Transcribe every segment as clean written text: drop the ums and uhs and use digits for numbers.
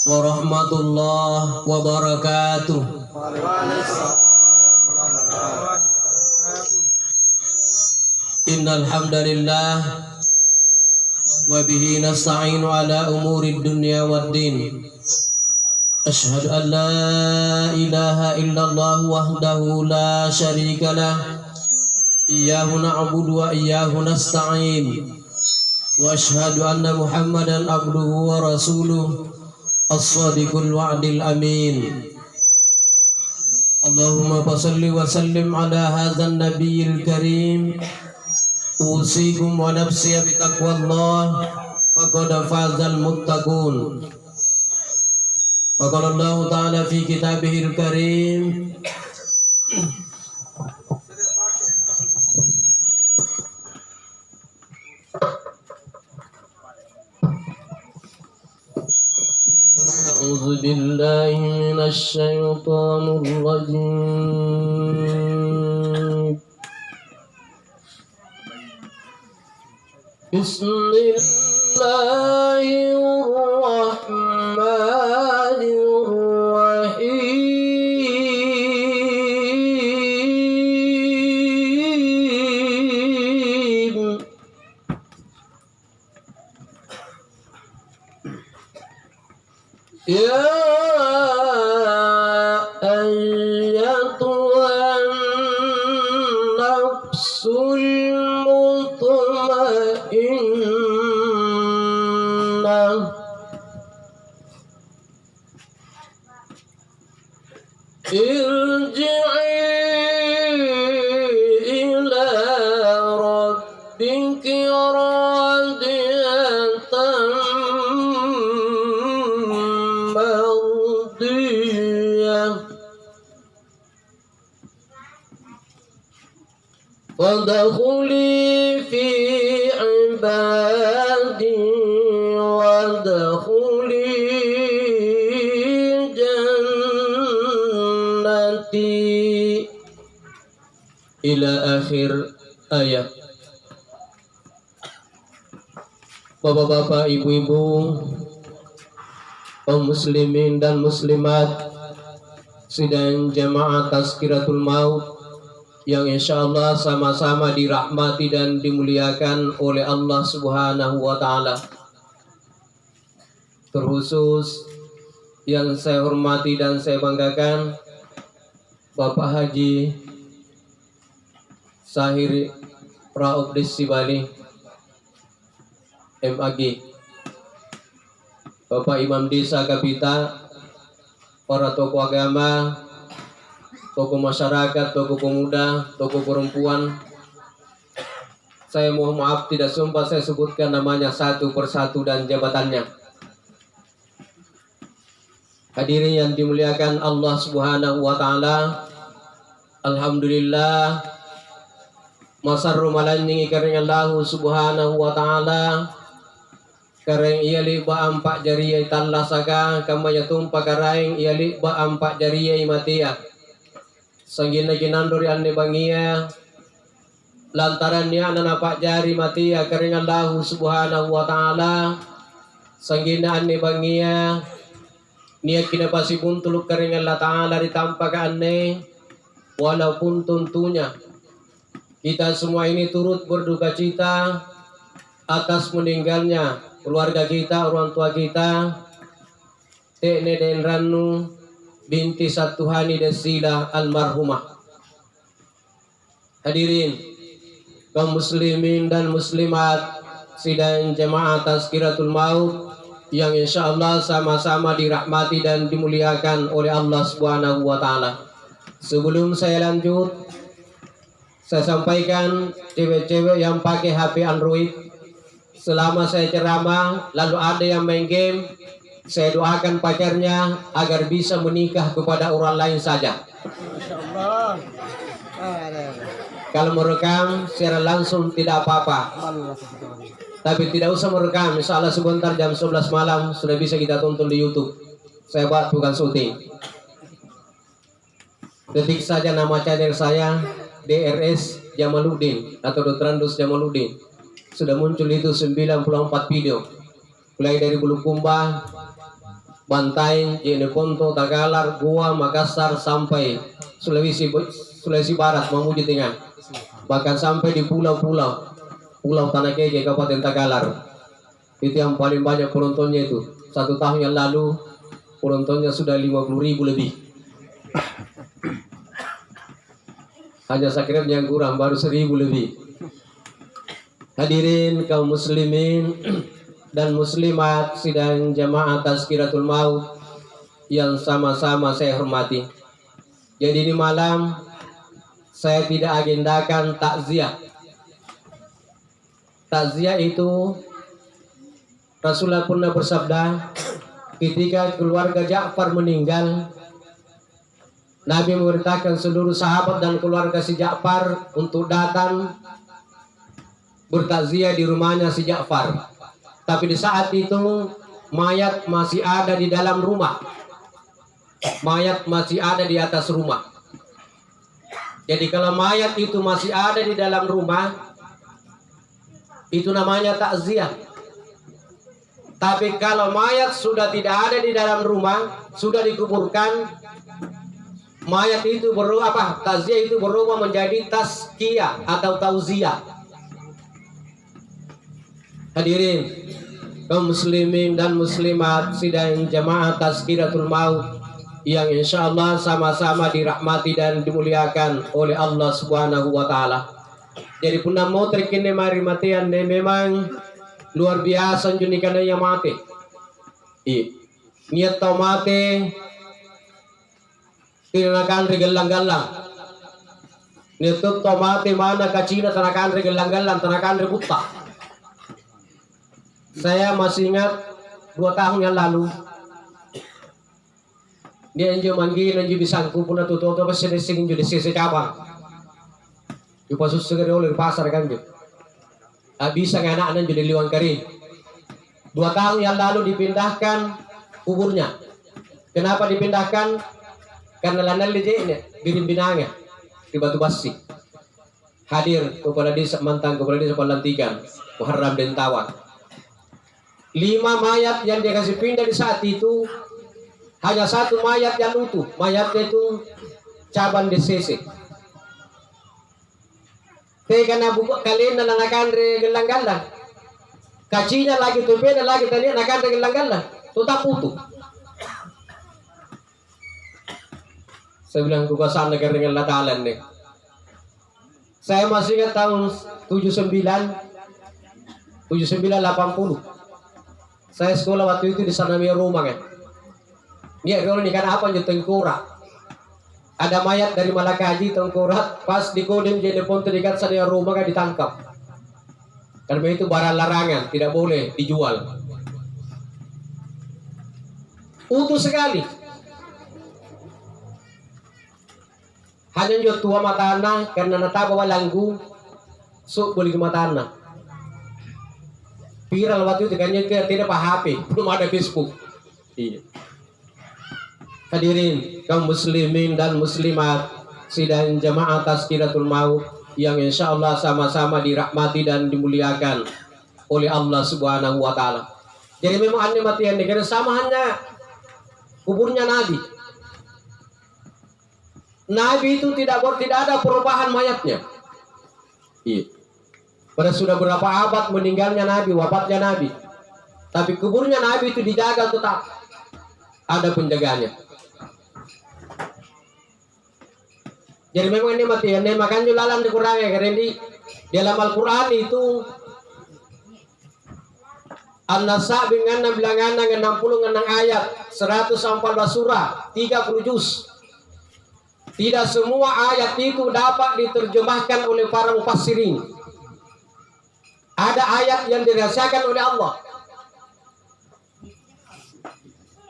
warahmatullahi wabarakatuh. Innal hamdalillah wa bihi nasta'inu ala umuri dunya waddin. Asyhadu an la ilaha illallah wahdahu la syarika lah. Iyyahu na'budu wa iyyahu nasta'in. Wa asyhadu anna Muhammadan abduhu wa rasuluh as-sadiqul wa'dil amin. Allahumma salli wa sallim ala hadzal nabiyil karim. Usikum wa nafsi bi taqwallah faqad fazal muttaqun. Wa qala Allah ta'ala fi kitabihil karim. A'udzu billahi minasy syaithanir rajim. Bismillahirrahmanirrahim. Ya ayyatuhan nafsul mutmainnah irji'i ila rabbiki radiyatan mardiyah wadkhuli fi ibadi wadkhuli jannati ila akhir ayat. Bapak-bapak, ibu-ibu, kaum muslimin dan muslimat sidang jamaah Tazkiratul Maut yang insyaallah sama-sama dirahmati dan dimuliakan oleh Allah Subhanahu wa taala. Terkhusus yang saya hormati dan saya banggakan Bapak Haji Sahir Praubdis Sibali MAG, Bapak Imam Desa Kapita, para tokoh agama, tokoh masyarakat, tokoh pemuda, tokoh perempuan. Saya mohon maaf tidak sempat saya sebutkan namanya satu persatu dan jabatannya. Hadirin yang dimuliakan Allah Subhanahu wa taala, alhamdulillah masarru malanning kareng Allah Subhanahu wa taala kareng iali ba ampak jariya tallah saka kamaya tumpa karaeng iali ba ampak jariya matia sanggina ginandori anne bangia lantaran niya napak jari matia kareng Allah Subhanahu wa taala sanggina anne bangia niya kinapasi puntuluk kareng Allah taala ditampak anne walaupun tentunya kita semua ini turut berduka cita atas meninggalnya keluarga kita, orang tua kita, Tekne Den Ranu binti Satuhani Desila almarhumah. Hadirin kaum muslimin dan muslimat sidang jamaah Tazkiratul Maut yang insyaallah sama-sama dirahmati dan dimuliakan oleh Allah Subhanahu wa taala. Sebelum saya lanjut, saya sampaikan cewek-cewek yang pakai HP Android, selama saya ceramah lalu ada yang main game, saya doakan pacarnya agar bisa menikah kepada orang lain saja. Kalau merekam secara langsung tidak apa-apa, tapi tidak usah merekam. Insyaallah sebentar jam 11 malam sudah bisa kita tonton di YouTube. Saya buat bukan syuting. Ketik saja nama channel saya DRS Jamaluddin atau Dr. Andus Jamaluddin. Sudah muncul itu 94 video, mulai dari Bulukumba, Bantaing, Jeneponto, Tagalar, Goa, Makassar sampai Sulawesi Barat, Mamuju Tengah, bahkan sampai di pulau-pulau Tanah Keke, Kabupaten Tagalar. Itu yang paling banyak penontonnya itu. 1 tahun yang lalu penontonnya sudah 50.000 lebih. Hanya sakit yang kurang baru 1.000 lebih. Hadirin kaum muslimin dan muslimat sidang jamaah Tazkiratul Maut yang sama-sama saya hormati. Jadi di malam saya tidak agendakan takziah. Takziah itu Rasulullah pernah bersabda, ketika keluarga Ja'far meninggal, Nabi memerintahkan seluruh sahabat dan keluarga si Ja'far untuk datang bertakziah di rumahnya si Ja'far. Tapi di saat itu mayat masih ada di dalam rumah. Mayat masih ada di atas rumah. Jadi kalau mayat itu masih ada di dalam rumah, itu namanya takziah. Tapi kalau mayat sudah tidak ada di dalam rumah, sudah dikuburkan, mayat itu berubah apa? Takziah itu berubah menjadi tazkiyah atau tauziah. Hadirin kaum muslimin dan muslimat sidang jamaah Tazkiratul Maut yang insyaallah sama-sama dirahmati dan dimuliakan oleh Allah Subhanahu wa taala. Jadi punna mau terkini mari matian memang luar biasa junikan yang mati. Niat tau mati tinakan regelang-galang. Niat tau mati mana kacina tanakan regelang-galang tanakan rebuta. Saya masih ingat 2 tahun yang lalu dia anjo manggi anjo bisangku puna tuto apa sedesing anjo desi cabang. Di pasus segera oleh pasar kan jo. Bisa anak anjo di Liwang Kari. 2 tahun yang lalu dipindahkan kuburnya. Kenapa dipindahkan? Karena lanal lijeknya bikin binangnya di Batu Basi. Hadir kepala desa mantan kepala desa pelantikan Muharram dan Tawan. 5 mayat yang dia kasih pindah di saat itu hanya 1 mayat yang utuh. Mayatnya itu caban DCC. Karena buka kalian nanakan gelang-galang. Kacinya lagi tuh beda lagi tadi nanakan gelang-galang. Tetap utuh. Saya bilang kekuasaan negara dengan latalan nih. Saya masih ingat tahun 79 80. Saya sekolah waktu itu di Sanamia rumah kan. Dia kalau ini kan apa aja tengkorak. Ada mayat dari Malakaji tengkorak pas di Kodim jadi pun terikat sana rumah kan ditangkap. Karena itu barang larangan, tidak boleh dijual. Utuh sekali. Hanya jual tua matana karena nataba walanggu sok boleh ke matana. Viral waktu itu kan tidak pak HP, belum ada Facebook. Iya. Hadirin kaum muslimin dan muslimat sidang jamaah Tazkiratul Maut yang insyaallah sama-sama dirahmati dan dimuliakan oleh Allah Subhanahu wa taala. Jadi memang aneh matian negara sama hanya kuburnya Nabi. Nabi itu tidak ada perubahan mayatnya. Iya. Pada sudah berapa abad meninggalnya Nabi, wafatnya Nabi. Tapi kuburnya Nabi itu dijaga tetap. Ada penjaganya. Jadi memang ini mati. Ini makan julalan dikurangi. Karena di dalam Al-Quran itu An-Nasa dengan bilangan 60 ayat 114 surah 30 juz. Tidak semua ayat itu dapat diterjemahkan oleh para mufassirin. Ada ayat yang dirasakan oleh Allah.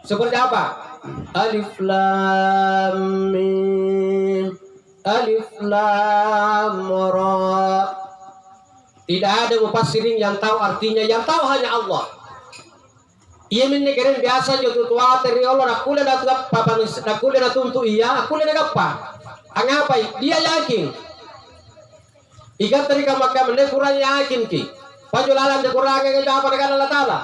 Seperti apa? Alif Lam Mim. Alif Lam Ra. Tidak ada mufassirin yang tahu artinya, yang tahu hanya Allah. Ia menegaran biasa jodoh tua teri Allah nakule natap papa nakule natuntu iya nakule nagapa. Angapai dia yakin. Ikat tadi kamu kurang yakin ki. Panjulalan dikurangi ke apa dengan Allah Taala.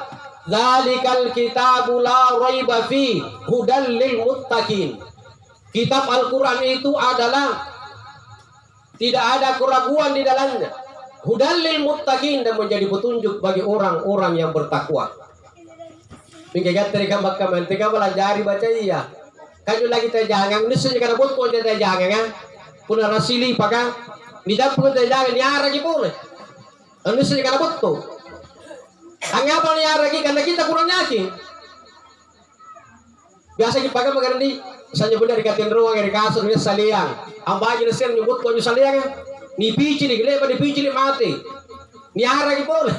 Dzalikal kitabu la raiba fi hudal lil muttaqin. Kitab Al-Qur'an itu adalah tidak ada keraguan di dalamnya. Hudal lil muttaqin, dan menjadi petunjuk bagi orang-orang yang bertakwa. Minggat dari kamar-kamar tiga belajari baca iya. Kayu lagi terjangan, ini saja karena buat kau terjangan kan. Punya rasili pakai, tidak pun terjangan niara lagi boleh. Ini saja karena buat kau. Angapa niara lagi karena kita kurang yakin. Biasa kita pakai makan di, misalnya benar dikatin ruang dari kasur ini saliang. Ambai jadi sen nyebut kau saliang kan. Ni pici ni, lepas ni pici ni mati. Niara lagi boleh.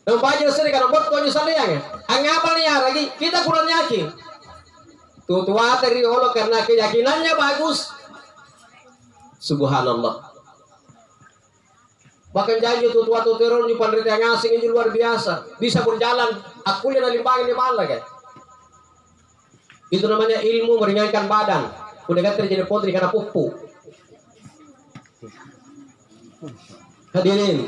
Dan baca sendiri karena buat kau saliang kan. Angapa niara lagi kita kurang yakin. Tua dari Allah karena keyakinannya bagus. Subhanallah. Bahkan janji tua teror di penderita yang asing ini luar biasa. Bisa berjalan. Aku lihat limbangin di malah kan. Itu namanya ilmu meringankan badan. Udah kan terjadi potri karena pupuk. Hadirin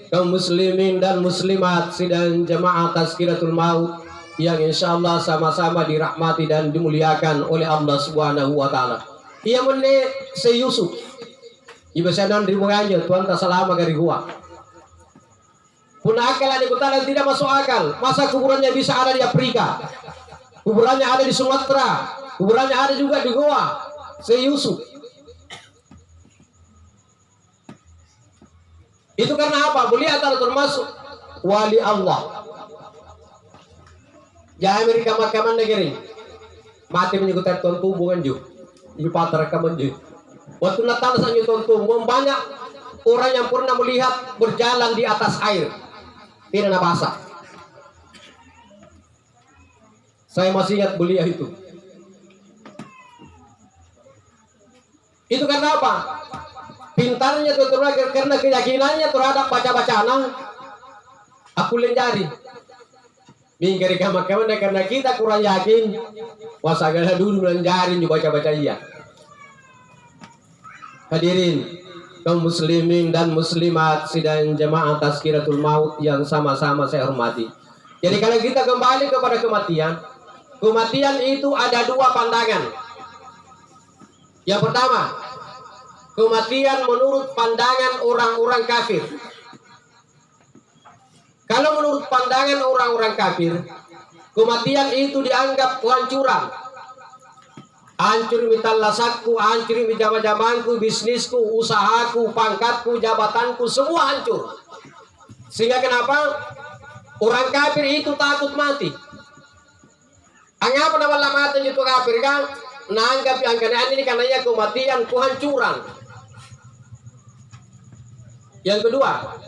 kaum muslimin dan muslimat sidang jamaah Tazkiratul Maut yang insyaallah sama-sama dirahmati dan dimuliakan oleh Allah Subhanahu wa taala. Ia mene se Yusuf. Ibu sanan ribu aja Tuhan tak selama dari gua. Pun akal ada kota tidak masuk akal. Masa kuburannya bisa ada di Afrika? Kuburannya ada di Sumatera. Kuburannya ada juga di Goa. Se Yusuf. Itu karena apa? Beliau adalah termasuk wali Allah. Jangan Amerika makaman negeri. Mati menyekutan tuan tubuh kan ju. Ibu patah rekaman ju. Waktu Natal saja tuan tubuh. Banyak orang yang pernah melihat berjalan di atas air. Tidak basah. Saya masih ingat beliau itu. Itu karena apa? Pintarnya itu karena keyakinannya terhadap baca-bacaan. Aku lenjari. Mingkari kamar-kamar karena kita kurang yakin. Wasagala dulu lenjari baca-baca iya. Hadirin kaum muslimin dan muslimat sidang jamaah Tazkiratul Maut yang sama-sama saya hormati. Jadi kalau kita kembali kepada kematian, kematian itu ada dua pandangan. Yang pertama, kematian menurut pandangan orang-orang kafir. Kalau menurut pandangan orang-orang kafir, kematian itu dianggap kehancuran. Hancur mital lasatku, hancur mi jama-jamanku, bisnisku, usahaku, pangkatku, jabatanku, semua hancur. Sehingga kenapa? Orang kafir itu takut mati. Angapa nama mati itu kafir kan? Nanggap yang kena ini karena kematian, kehancuran. Yang kedua,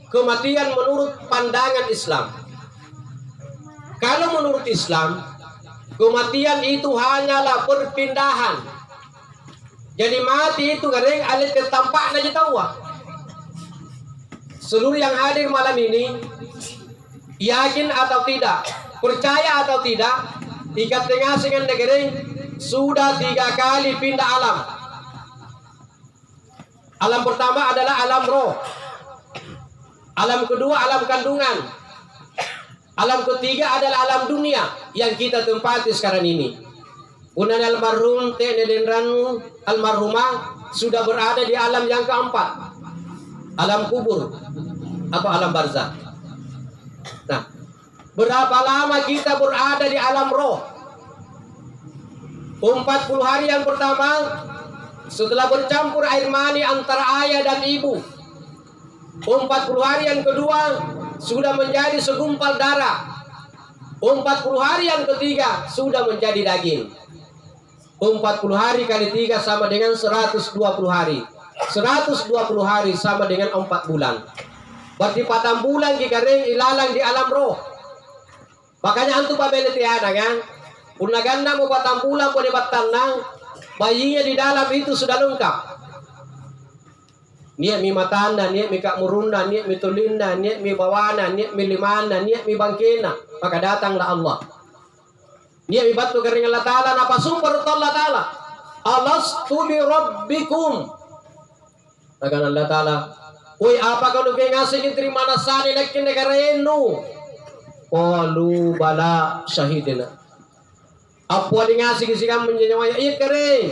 kematian menurut pandangan Islam. Kalau menurut Islam, kematian itu hanyalah perpindahan. Jadi mati itu kadang alit ketampak aja tahu. Seluruh yang hadir malam ini, yakin atau tidak, percaya atau tidak, ikat tengah dengan negeri sudah 3 kali pindah alam. Alam pertama adalah alam roh. Alam kedua alam kandungan. Alam ketiga adalah alam dunia yang kita tempati sekarang ini. Unan almarhum Tenelendran almarhumah sudah berada di alam yang keempat, alam kubur atau alam barzah. Nah, berapa lama kita berada di alam roh? 40 hari yang pertama setelah bercampur air mani antara ayah dan ibu. 40 hari yang kedua sudah menjadi segumpal darah. 40 hari yang ketiga sudah menjadi daging. 40 hari kali 3 sama dengan 120 hari. 120 hari sama dengan 4 bulan. Berarti 4 bulan kita ilalang di alam roh. Makanya antum pabele tiada kan? Punaganda mau 4 bulan boleh batanang. Bayinya di dalam itu sudah lengkap. Niat mi matanda, niat mi kak murunda, niat mi tulinda, niat mi bawana, niat mi limana, niat mi bangkena. Maka datanglah Allah. Niat mi batu kering Allah Ta'ala. Napa sumber Allah Ta'ala? Alastu bi rabbikum. Akan Allah Ta'ala. Woi apa kalau kayak ngasih terima nasani nakin negara enu. qalu bala syahidina. Apa dengan sikam menjawanya ikre.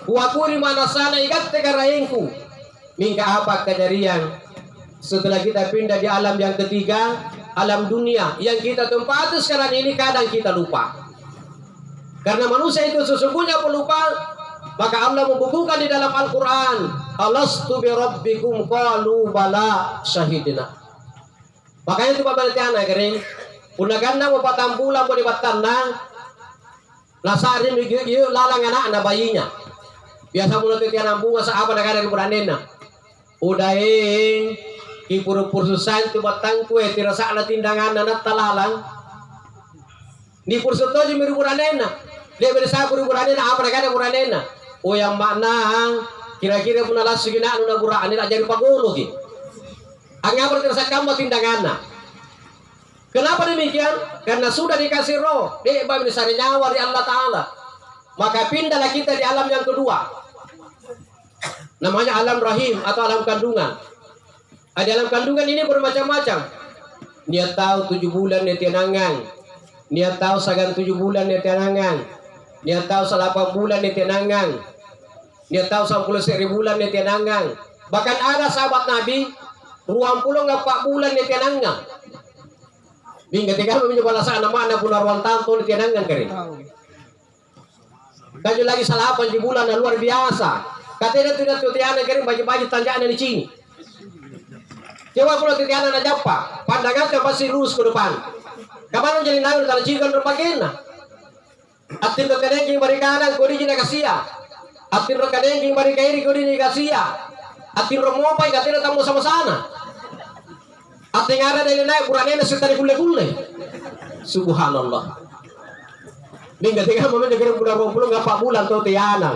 Wa kuri mana sana ikat tegaraingku. Mingka apa kejadian setelah kita pindah di alam yang ketiga, alam dunia yang kita tempati sekarang ini kadang kita lupa. Karena manusia itu sesungguhnya pelupa, maka Allah membukukan di dalam Al-Quran, alastu bi rabbikum qalu bala syahidina. Makanya itu Bapak Tiana kering, unaganda mo patambulan mo di batana, lasarin yuk lalang anak na bayinya. Biasa mula Tiana bunga sa apa negara di buranena. Udaing kipur-pur susan tu batang kue tirasa na tindangan na talalang. Ni pursuto di miru buranena. Dia bersa buranena apa negara buranena. O yang makna kira-kira pun alas segina anu na buranena jadi pagulo ki. Ang apa tirasa kamu tindangan. Kenapa demikian? Karena sudah dikasih roh. Dia bisa nyawa di Allah Ta'ala. Maka pindahlah kita di alam yang kedua. Namanya alam rahim atau alam kandungan. Di alam kandungan ini bermacam-macam. Dia tahu 7 bulan dia tianangan. Dia tahu sagan 7 bulan dia tianangan. Dia tahu 8 bulan dia tianangan. Dia tahu 10 bulan dia tianangan. Bahkan ada sahabat Nabi 24 bulan dia tianangan. Bing ketika mencoba laksana nama anak punar wantanto dia tianangan kering. Kaju lagi salah 8 bulan luar biasa. Katanya tidak tutiana kering baju-baju tanjakan di sini. Coba kalau tutiana na japa, pandangan kan pasti lurus ke depan. Kapan jadi nabi dalam cikan berpakaian. Atin ro kadang king bari kanan kodi jina kasia. Atin ro kadang king bari kairi kodi jina kasia. Atin ro mopai katanya tamu sama sana. Atin ada dari naik kurannya setari kule-kule. Subhanallah. Minggu tiga momen negeri bulan 20 4 bulan tutiana.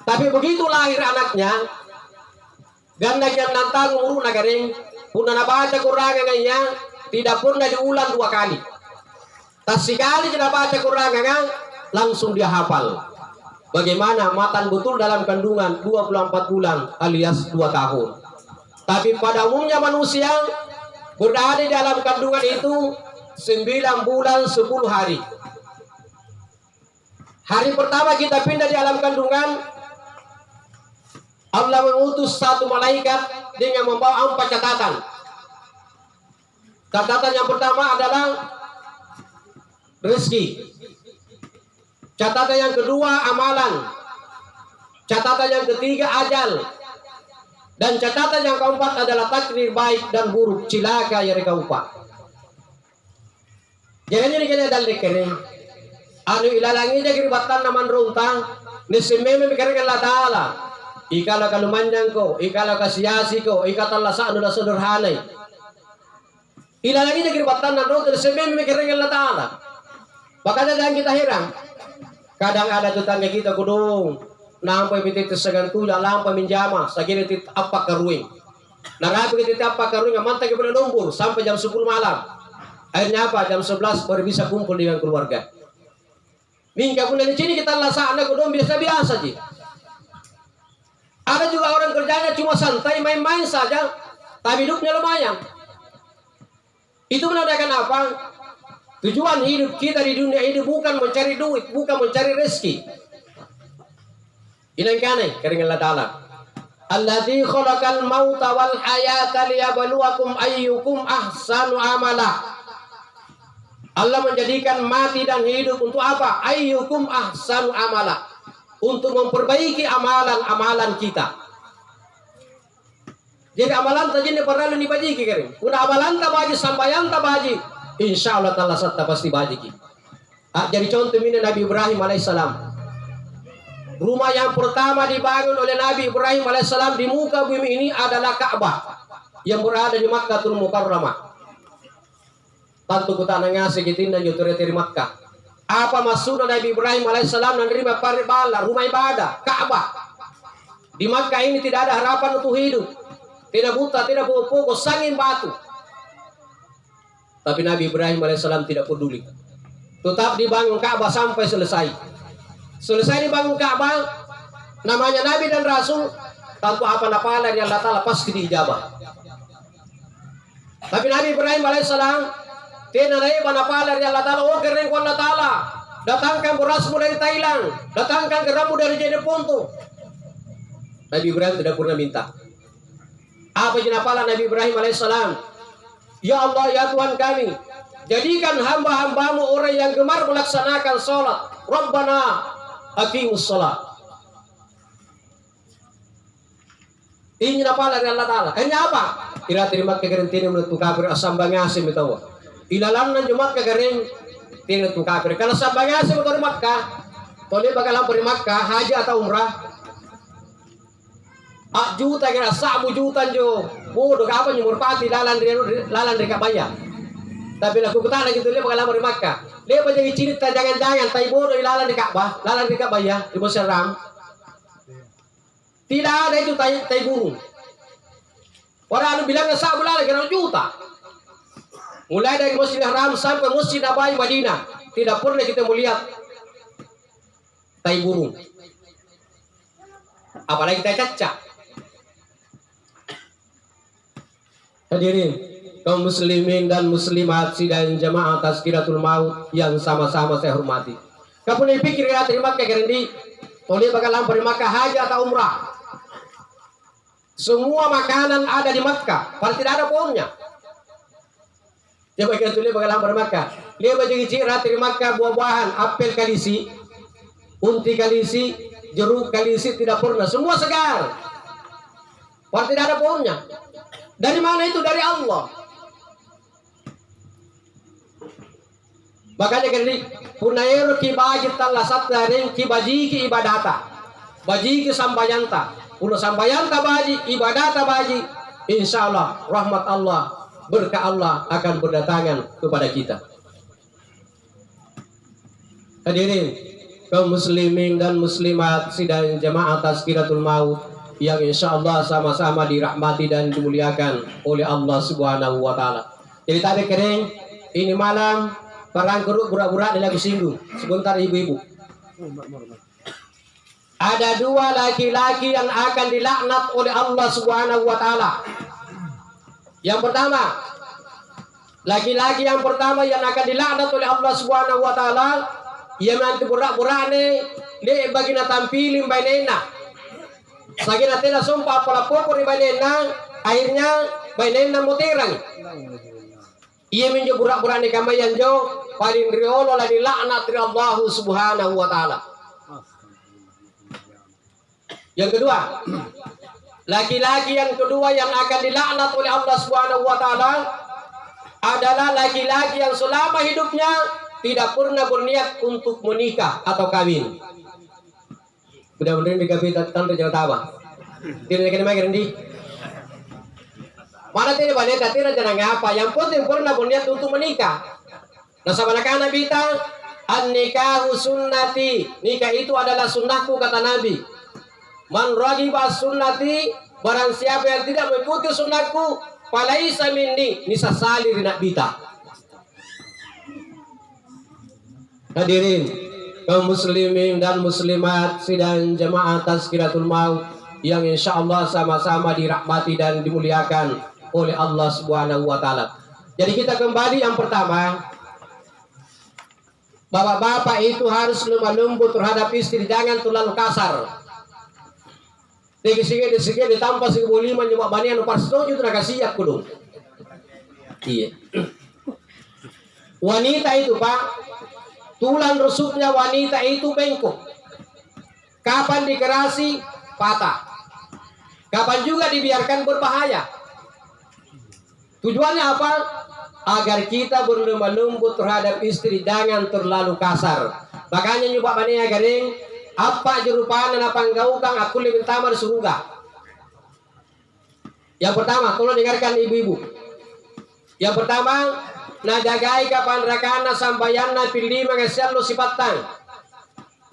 Tapi begitu lahir anaknya, ganda yang nantang urun nagaring, pun nabaca kurangnya, tidak pernah diulang 2 kali. Tak sekali tidak baca kurangan, langsung dia hafal. Bagaimana matan betul dalam kandungan 24 bulan alias 2 tahun. Tapi pada umumnya manusia berada di dalam kandungan itu 9 bulan 10 hari. Hari pertama kita pindah di alam kandungan, Allah mengutus 1 malaikat dengan membawa 4 catatan. Catatan yang pertama adalah rezeki. Catatan yang kedua amalan. Catatan yang ketiga ajal. Dan catatan yang keempat adalah takdir baik dan buruk, cilaka yang kaupa. Jangan jadi kena dalek kene. Anu ilalangi jadi ribatan naman runtang, nisimeme mikirkan Allah Ta'ala. Ikala kalumanjang ko, ikala kasiyasi ko, ikatala sa anu na sederhanay. Ilalagi na kiribatan na roto, sememe mikirkan Allah Ta'ala. Baka dadaan kita hirang. Kadang ada tetangga kita kudung, nampay pitit sa gantuya, lampay minjama, sa ginitit apa karuing. Narapi kita apa karuing, amantay kita numbur, sampai jam 10 malam. Akhirnya apa? Jam 11 baru bisa kumpul dengan keluarga. Mingga pun di sini kita lasaan na kudung biasa-biasa sih. Ada juga orang kerjanya cuma santai main-main saja, tapi hidupnya lumayan. Itu menandakan apa? Tujuan hidup kita di dunia ini bukan mencari duit, bukan mencari rezeki. Ini kan kering Allah Ta'ala. Alladzi khalaqal mauta wal hayata liyabluwakum ayyukum ahsanu amala. Allah menjadikan mati dan hidup untuk apa? Ayyukum ahsanu amala. Untuk memperbaiki amalan-amalan kita. Jadi amalan tadi ini perlu dibaji kering. Udah amalan tak baji, sambayan tak baji, insya Allah Ta'ala satta pasti baji. Jadi contoh ini Nabi Ibrahim alaihissalam. Rumah yang pertama dibangun oleh Nabi Ibrahim alaihissalam di muka bumi ini adalah Ka'bah yang berada di Makkatul Mukarramah. Tantu kita nangasi kitin dan jutur dari Makkah. Apa maksudnya Nabi Ibrahim alaihissalam menerima bala rumah ibadah Ka'bah. Di Makkah ini tidak ada harapan untuk hidup, tidak buta, tidak pokok, sangin batu. Tapi Nabi Ibrahim alaihissalam tidak peduli, tetap dibangun Ka'bah sampai selesai. Selesai dibangun Ka'bah, namanya Nabi dan Rasul, tentu apa napala yang Allah Ta'ala pasti diijabah. Tapi Nabi Ibrahim alaihissalam Tinanay panapala dari Allah Ta'ala. Oh kering ko Allah Ta'ala. Datangkan berasmu dari Thailand. Datangkan geramu dari Jeneponto. Nabi Ibrahim tidak pernah minta. Apa jenapala Nabi Ibrahim alaihissalam? Ya Allah, ya Tuhan kami, jadikan hamba-hambamu orang yang gemar melaksanakan sholat. Rabbana aqimus sholat. Ini jenapala dari Allah Ta'ala. Hanya apa? Ila terima kegerentini menurut kafir asam bangasim itu. Ilalan jumat kegering tinut kafir. Kalau sambangasim itu di Makkah, tolong bakalan pergi Makkah haji atau umrah. Juta kira 1 juta jo. Bodoh apa nyumur pati lalan dari kabaya. Tapi aku kutana gitu dia bakal di Makkah. Dia jadi cerita jangan-jangan tai bodoh lalan di Ka'bah, lalan di kabaya di Masjidil Haram. Tidak ada itu tai burung. Orang anu bilangnya 1 bulan kira juta. Mulai dari Masjidil Haram sampai Masjid Nabawi Madinah, tidak pernah kita melihat tai burung. Apalagi tai cacak. Hadirin kaum muslimin dan muslimat sidang jamaah Tazkiratul Maut yang sama-sama saya hormati. Kapan dipikir ya terima kasih di oleh bakal lampir Makkah haji atau umrah. Semua makanan ada di Makkah, padahal tidak ada pohonnya. Coba kita tulis bakal lampir Makkah. Dia baju ciri di Makkah buah-buahan, apel kalisi, unti kalisi, jeruk kalisi tidak pernah, semua segar. Padahal tidak ada pohonnya. Dari mana itu? Dari Allah. Makanya kini punayero ki baji talla satdaring ki baji ki ibadata. Baji ki sambayanta. Uno sambayanta baji, ibadata baji. Insyaallah rahmat Allah, berkah Allah akan berdatangan kepada kita. Hadirin kaum muslimin dan muslimat sidang jamaah Tazkiratul Maut yang insya Allah sama-sama dirahmati dan dimuliakan oleh Allah Subhanahu wa Ta'ala. Jadi tadi kering ini malam perang keruk burak-burak di lagu singgung. Sebentar ibu-ibu. Ada 2 laki-laki yang akan dilaknat oleh Allah Subhanahu wa Ta'ala. Yang pertama, laki-laki yang pertama yang akan dilaknat oleh Allah Subhanahu wa Ta'ala, yang nanti burak-burak le bagi na tampilin bainena. Lagi natin na sumpah pala pokor ibanena, akhirnya bainena mutirang. Ia minjo burak-burak ni kamayan jo, paling riolo la dilaknat dari Allah Subhanahu wa Ta'ala. Yang kedua, laki-laki yang kedua yang akan dilaknat oleh Allah Subhanahu wa Ta'ala adalah laki-laki yang selama hidupnya tidak pernah berniat untuk menikah atau kawin. Mudah-mudahan dikabit tanda jangan tawa. Tidak kena makin di. Mana tidak banyak tidak jangan apa. Yang penting pernah berniat untuk menikah. Nah sabanakan Nabi kita an-nikahu sunnati. Nikah itu adalah sunnahku kata Nabi. Man ragiba sunnati, barang siapa yang tidak mengikuti sunnahku, falaisa minni, nisa salir Nabi kita. Hadirin kaum muslimin dan muslimat sidang jamaah Tazkiratul Maut yang insya Allah sama-sama dirahmati dan dimuliakan oleh Allah Subhanahu wa Ta'ala. Jadi kita kembali yang pertama, bapak-bapak itu harus lemah lembut terhadap istri, jangan terlalu kasar. Sige ditampa sige boliman nyoba banian par setuju tu nakasiyak kudu. Iya. Wanita itu Pak, tulang rusuknya wanita itu bengkok. Kapan dikerasi patah. Kapan juga dibiarkan berbahaya. Tujuannya apa? Agar kita berlemah lembut terhadap istri, jangan terlalu kasar. Makanya nyoba banian garing apa jerupana na panggaukang aku lebih tamar surga. Yang pertama, tolong dengarkan ibu-ibu. Yang pertama, nadagai kapan rakana sambayanna pilih mengesyallo sipatang.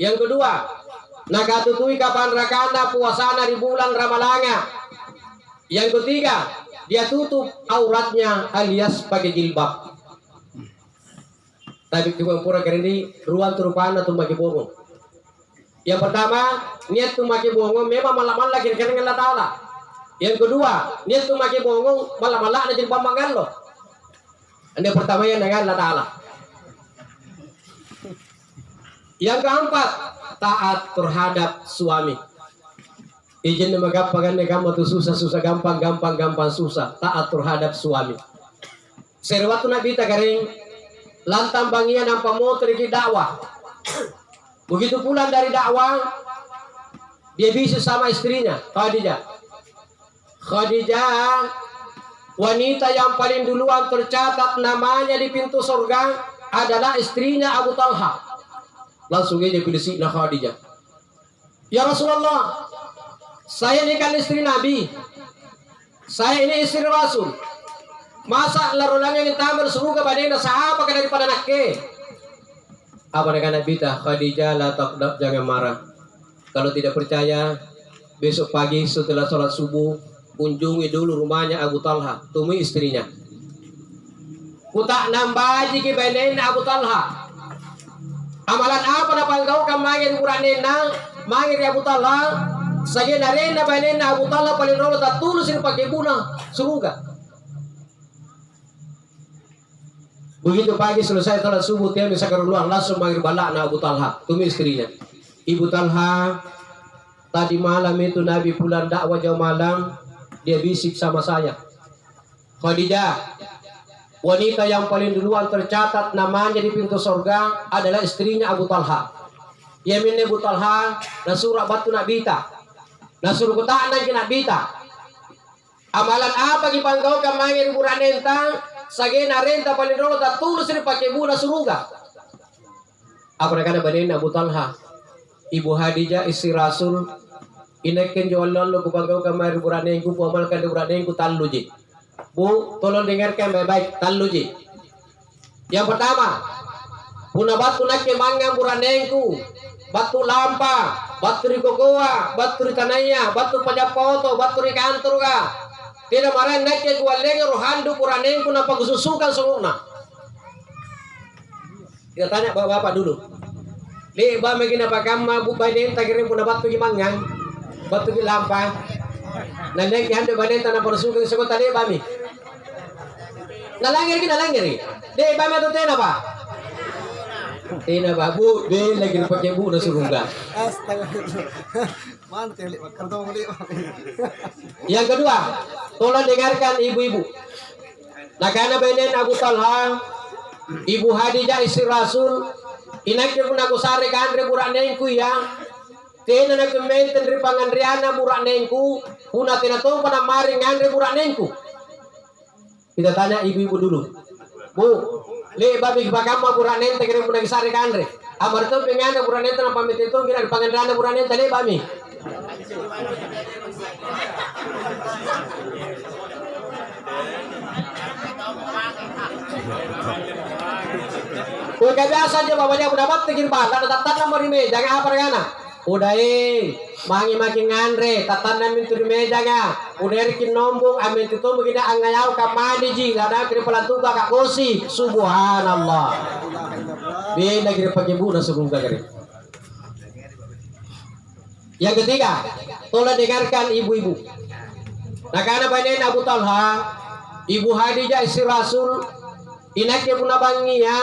Yang kedua, nakatutui kapan rakana puasana di bulan Ramalanga. Yang ketiga, dia tutup auratnya alias pakai jilbab. Tapi pura ini ruang terupana tumbaki bohong. Yang pertama, niat tumaki bohong memang malam-malam lagi dengan Allah Ta'ala. Yang kedua, niat tumaki bohong malam-malam na jilbab mangan lo. Ini pertama yang dengan Allah Ta'ala. Yang keempat, taat terhadap suami. Izin magampagan ni kamu tu susah gampang susah. Taat terhadap suami. Serwatu Nabi tagaring lantang bangian ang pamotor di dakwah. Begitu pulang dari dakwah, dia bisa sama istrinya, Khadijah. Khadijah, wanita yang paling duluan tercatat namanya di pintu surga adalah istrinya Abu Talha. Langsung aja pilih Khadijah. Ya Rasulullah, saya ini kan istri Nabi. Saya ini istri Rasul. Masa larulang yang tamar semoga badena sahaba kan daripada nakke. Apa dengan Nabi tah? Khadijah la taqdab, jangan marah. Kalau tidak percaya, besok pagi setelah sholat subuh kunjungi dulu rumahnya Abu Talha, temui istrinya. Kutak nambaji ke benen Abu Talha. Amalan apa na panggau ka mangin kuranena, mangin Abu Talha, sige na rin na benen Abu Talha paling rolo tatulus ini pakai buna, semoga. Begitu pagi selesai sholat subuh, dia bisa kerulang langsung manggil balak na Abu Talha, temui istrinya. Ibu Talha, tadi malam itu Nabi pulang dakwah jauh malam, dia bisik sama saya. Khadijah, wanita yang paling duluan tercatat namanya di pintu surga adalah istrinya Abu Talha. Yamin Abu Talha, nasura batu nabita, nasur kutaan lagi nabita. Amalan apa kipanggau kamangin buranenta, sagena renta paling dulu tak tulus ini pakai buna suruga. Apa nak banin Abu Talha, Ibu Khadijah istri Rasul. Inakin jual lalu kupangkau kamar buranengku, puamalkan di buranengku taluji. Bu, tolong dengarkan baik-baik taluji. Yang pertama, puna batu nak kemangang buranengku, batu lampa, batu di kokoa, batu di tanaya, batu pajapoto, batu di kantor ka. Tidak marah nak ke jual lengan rohandu buranengku napa kesusukan semua. Kita tanya bapak dulu. Leba megin apa kamu bu baden takirim puna batu kemangang. Batu di lampa. Nandang ki hande baden tanah persuka sekot tadi bami. Nalangir. De bami atau tena pa? Tena ba bu, de lagi pakai bu na surungga. Yang kedua, tolong dengarkan ibu-ibu. Nakana baden Abu Talha, Ibu Khadijah istri Rasul, inaknya pun aku sare kandre buranengku ya. Tena na kumenten ri pangandriana buranengku, una tena to pada mari ngandre buranengku. Kita tanya ibu-ibu dulu. Bu, le babi bagama buranen te kire puna gisare kandre. Amar to penganda buranen na pamit itu kira pangandriana buranen tale bami. Kau biasa aja bapaknya udah dapat bikin bahan, tatan nomor di meja, jangan apa regana. Udah mangi makin ngandre, tatan namin tu di meja nga. Udah rikin nombong, amin itu begini angayaw kamadi ji, lada kiri pelantuga kak kosi, subhanallah. Bila kiri pakai bu, nasa bunga kiri. Yang ketiga, tolong dengarkan ibu-ibu. Nah karena banyak Abu Talha, Ibu Khadijah istri Rasul, inaknya pun abangi ya.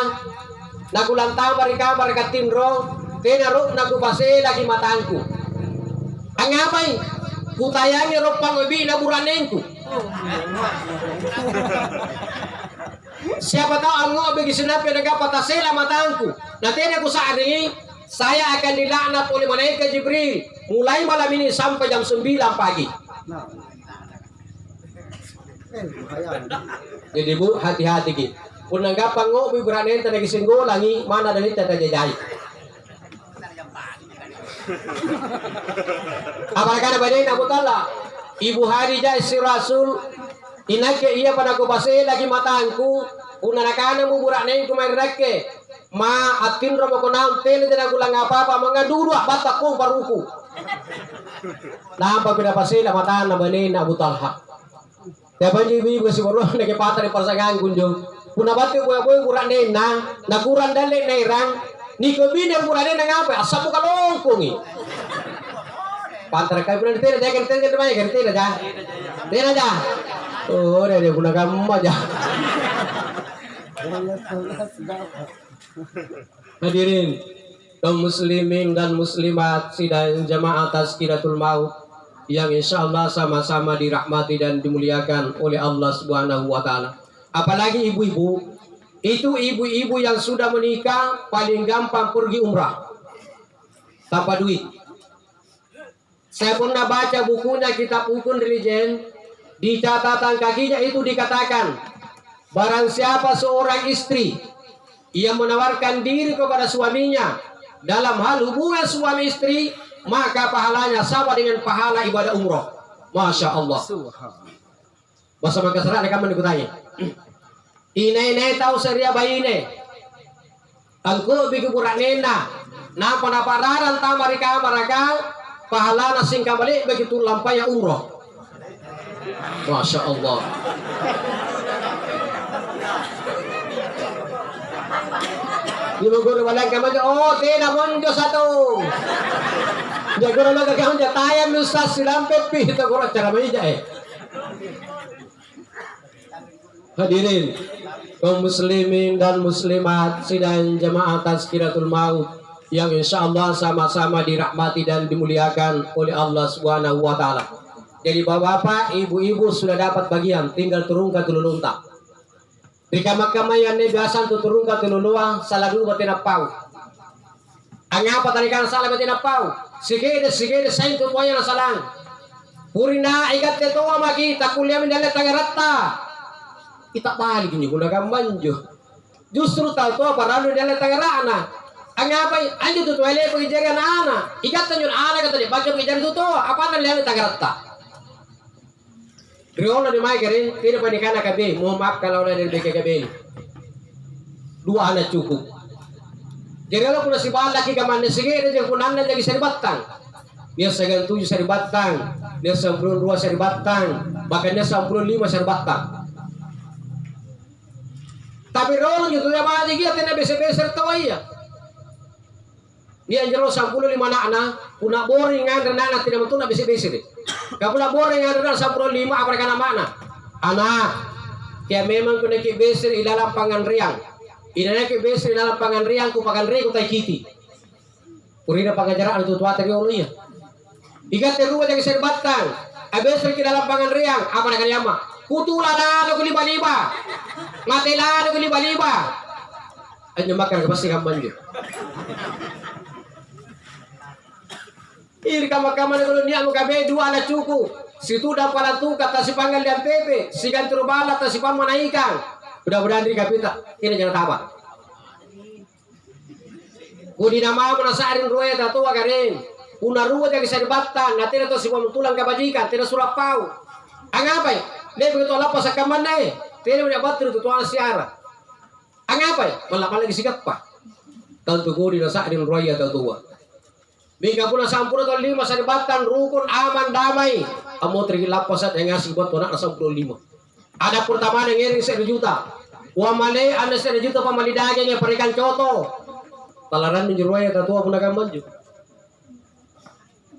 Nagulantang mereka timro, tenarok nagupase lagi matangku. Ang apay, kutayangi ropang ubi na buranengku. Siapa tahu ang bagi sinapi nagapatase la matangku. Nanti aku saat ini, saya akan dilaknat oleh malaikat Jibril mulai malam ini sampai jam 9 pagi. Jadi bu, hati-hati gitu. Kung nanggapang ngo, bibiranin ta nagisinggo, langi, mana dalit na tajayay. Apakah na ba din Abu Talha? Ibu Khadijah istri Rasul, inake iya panagupase lagi matangku, kung nanakana mo buranin kumairake, ma atin romo ko naon, tele din gulang apa-apa, mga dudwa, batak kong paruku. Nampak pinapasila mataan na ba din Abu Talha? Kaya pa ibu kasi bro, nagipata ni pasagaan kunjong. Punabati ko yung kuranin na nakuran dali na irang ni ko biner kuranin na nga pa asa mo kalongkong eh. Pantar kayo pula tira jangan tira mai tira ja. Tira ja. Oh, dia guna kamu aja. Hadirin kaum muslimin dan muslimat sidang jamaah Tazkiratul Maut yang insya Allah sama-sama dirahmati dan dimuliakan oleh Allah Subhanahu wa Ta'ala. Apalagi ibu-ibu, itu ibu-ibu yang sudah menikah paling gampang pergi umrah tanpa duit. Saya pernah baca bukunya Kitab Hukum Religion, di catatan kakinya itu dikatakan, barang siapa seorang istri yang menawarkan diri kepada suaminya dalam hal hubungan suami istri, maka pahalanya sama dengan pahala ibadah umroh. Masya Allah. Bahasa Makassar ada kamu dikutanya. Ine tahu seria bayi ne. Angku bikin burak nena. Napa pararan tamarika mereka pahala nasing kembali begitu lampai yang umroh. Masya Allah. Di guru balik kamu oh tidak monjo satu. Dia guru lagi kamu jatayam ustaz silam pepi itu guru cara meja Hadirin kaum muslimin dan muslimat sidang jamaah Tazkiratul Maut yang insya Allah sama-sama dirahmati dan dimuliakan oleh Allah Subhanahu wa Ta'ala. Jadi bapak-bapak, ibu-ibu sudah dapat bagian, tinggal turunkan tululunta. Di kamar-kamar yang biasa turunkan tululua, salah dulu batin pau. Angapa tadi kan salah batin pau? Sige sain tutuanya na salang. Purina ikat tetua magi takulia mindale tagaratta. Kita balik ini gunakan manjo. Justru tahu tu apa ralu dia letak rana. Angapa anju tu ele pergi jaga anak. Ikat tanjun anak kata dia baca pergi jaga tu apa nan dia letak rata. Riola di mai keren tidak pernikahan KB. Mohon maaf kalau ada dari BKKB. Dua anak cukup. Jadi kalau pun si bala lagi kamar sige dia pun anda jadi seri batang. Dia segan 7 seri batang. Dia 92 seri batang. Bahkan dia 95 seri batang. Tapi orang itu dia mati dia tidak bisa tahu ya. Dia jero 15 anak, puna boring ada anak tidak betul nak bisa deh. Kau puna boring ada 15 apa kana mana? Anak, dia memang kena ke besar di dalam pangan riang. Ina ke besar di dalam pangan riang ku pakan riang ku tai kiti. Purina pangajaran itu tua tadi orang ya. Ikat terus jadi serbatang. Abesar ke dalam pangan riang apa nak yama? Kutulana ko liba-liba. Matilano ko liba-liba. Anyo makan pasti kaman dia. Iri kamar-kamar kalau niya mo gabe dua anak cukup. Situ dah pala tu kata si pangal dan pepe, si gantur bala ta si pamanaikan. Mudah-mudahan di kapita. Ini jangan taba. Kudi nama mo nasarin ruwe ta tu agarin. Una ruwe jadi serbatang, natin to si pamutulang kabajikan, tidak surap pau. Angapay? Lepas itu lapas sa kaman na Tino niya bater itu tuan siara. Angapay? Malak lagi sikat pa. Tanto ko din sa ating roya ta tuwa. Bingka po na 10 atau 5 sa dibatan rukun aman damay. Amo tri lapas at nga sibot po na 15. Ada pertama ng ngering 1 juta. Wa male ana 1 juta pamalidagay niya parikan coto. Talaran ni roya ta tuwa po na kaman ju.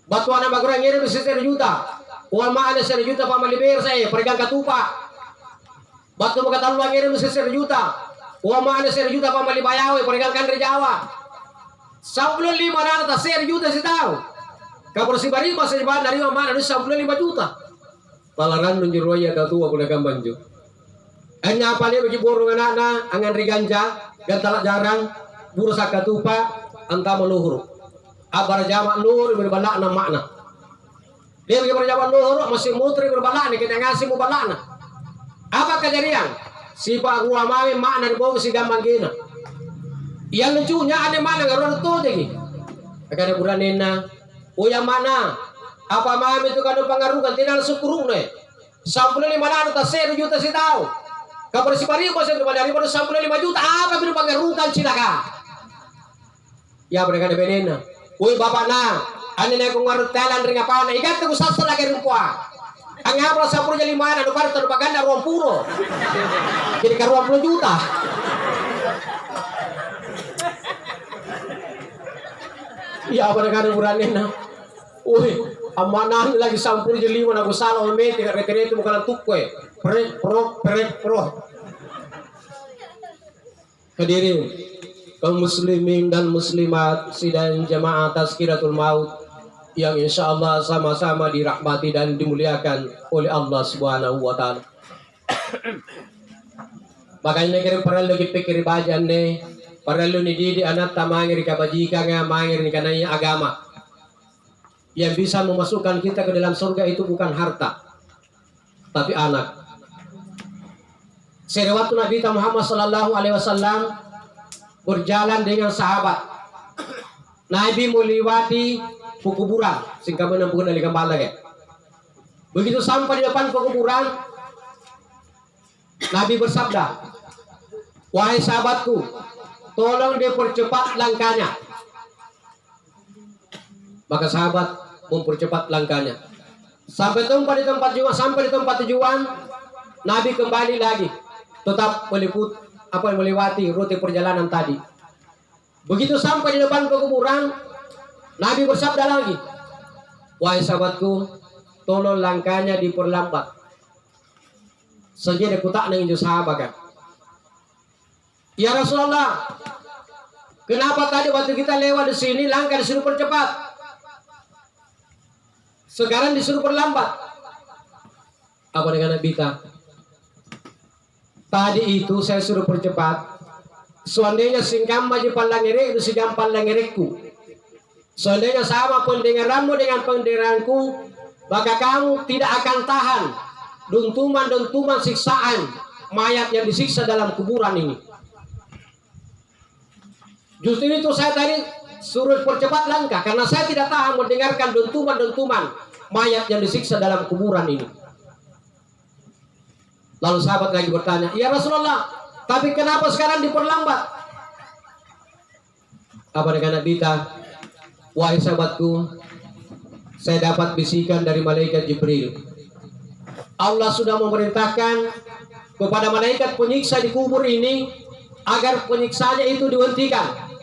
Batuan na magurang ngering 1 juta. Uang mana 1 juta pamaliber saya pergang katupa. Batu makatalu ang ngirim 1 juta. Uang mana 1 juta pamalibayaw pergang kandre Jawa. 15 na ta 1 juta si tao. Kapro si bari pa sa iba dari mana 15 juta. Talaran menjero ya datu aku na kambanjo. Anya pali bagi borong anak angan riganja gantala jarang buru sa katupa anta meluhur. Abar jama luhur berbala na makna. Dia pergi berjalan luhur masih mutri berbalak nih kita ngasih mau balak nah. Apa kejadian? Si Pak Gua Mami makna di bawah si gampang gina. Yang lucunya ada mana ngaruh tuh deh. Akan ada bulan nena. Oh yang mana? Apa Mami itu kan pengaruh kan tidak syukur nih. 15 na 1 juta si tahu. Kabar si Bari kok saya dari pada 15 juta apa biru pengaruh kan cilaka. Ya mereka ada benena. Woi bapak na. Ani na kung marutalan ring apa na igat ko sasa lagi rumpa. Ang abra sa puro jali mana no para paganda 20. Jadi ka 20 juta. Ya apa kan buranin na. Uy, amanan lagi 10 jali mana ko sala o mete ka retirete mo kala tukwe. Pro. Hadirin kaum muslimin dan muslimat sidang jamaah Tazkiratul Maut yang insya Allah sama-sama dirahmati dan dimuliakan oleh Allah Subhanahu wa Ta'ala. Makanya kira perlu dipikir bajan nih, perlu dididik anak tamangir kabajikan nga mangir ni kanai agama. Yang bisa memasukkan kita ke dalam surga itu bukan harta, tapi anak. Sewaktu Nabi Muhammad Sallallahu Alaihi Wasallam berjalan dengan sahabat, Nabi melewati kuburan, singkat menempuh dari gembala ya. Begitu sampai di depan kuburan, Nabi bersabda, "Wahai sahabatku, tolong dipercepat langkahnya." Maka sahabat mempercepat langkahnya. Sampai di tempat tujuan, Nabi kembali lagi, tetap melewati rute perjalanan tadi. Begitu sampai di depan kuburan, Nabi bersabda lagi, "Wahai sahabatku, tolong langkahnya diperlambat." Saja kutak nang injo sahabat kan. "Ya Rasulullah, kenapa tadi waktu kita lewat di sini langkah disuruh percepat, sekarang disuruh perlambat?" Apa dengan Nabi kita? Tadi itu saya suruh percepat. Seandainya singkam maju palangirek itu sigam palangirekku. Seandainya sama pendengaranmu dengan pendengaranku, maka kamu tidak akan tahan dentuman-dentuman siksaan mayat yang disiksa dalam kuburan ini. Justru itu saya tadi suruh percepat langkah, karena saya tidak tahan mendengarkan dentuman-dentuman mayat yang disiksa dalam kuburan ini. Lalu sahabat lagi bertanya, "Ya Rasulullah, tapi kenapa sekarang diperlambat?" Apa dengan Nabi kita? "Wahai sahabatku, saya dapat bisikan dari malaikat Jibril. Allah sudah memerintahkan kepada malaikat penyiksa di kubur ini agar penyiksanya itu dihentikan."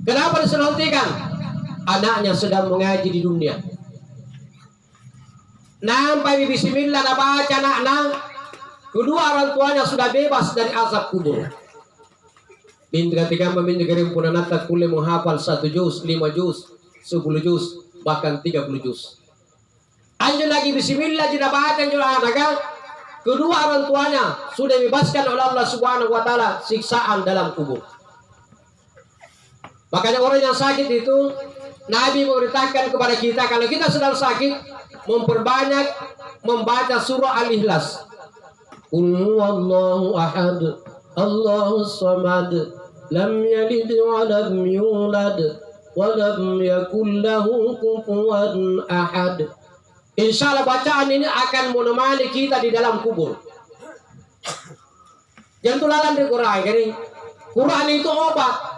Kenapa disuruh hentikan? Anaknya sedang mengaji di dunia. Nampai bismillah na baca anak-anak, kedua orang tuanya sudah bebas dari azab kubur. Ketika meminjam punanat kulle menghafal 1 juz, 5 juz, 10 juz, bahkan 30 juz. Anjur lagi bismillah jika baca anjur anak, kedua orang tuanya sudah bebaskan oleh Allah Subhanahu wa Ta'ala siksaan dalam kubur. Makanya orang yang sakit itu Nabi memerintahkan kepada kita, kalau kita sedang sakit, memperbanyak membaca surah Al-Ikhlas. Qul huwallahu ahad, Allahus samad, lam yalid wa lam yulad, wa lam yakul lahu kufuwan ahad. Insyaallah bacaan ini akan menemani kita di dalam kubur. Jangan tulalan di Quran ini. Quran itu obat.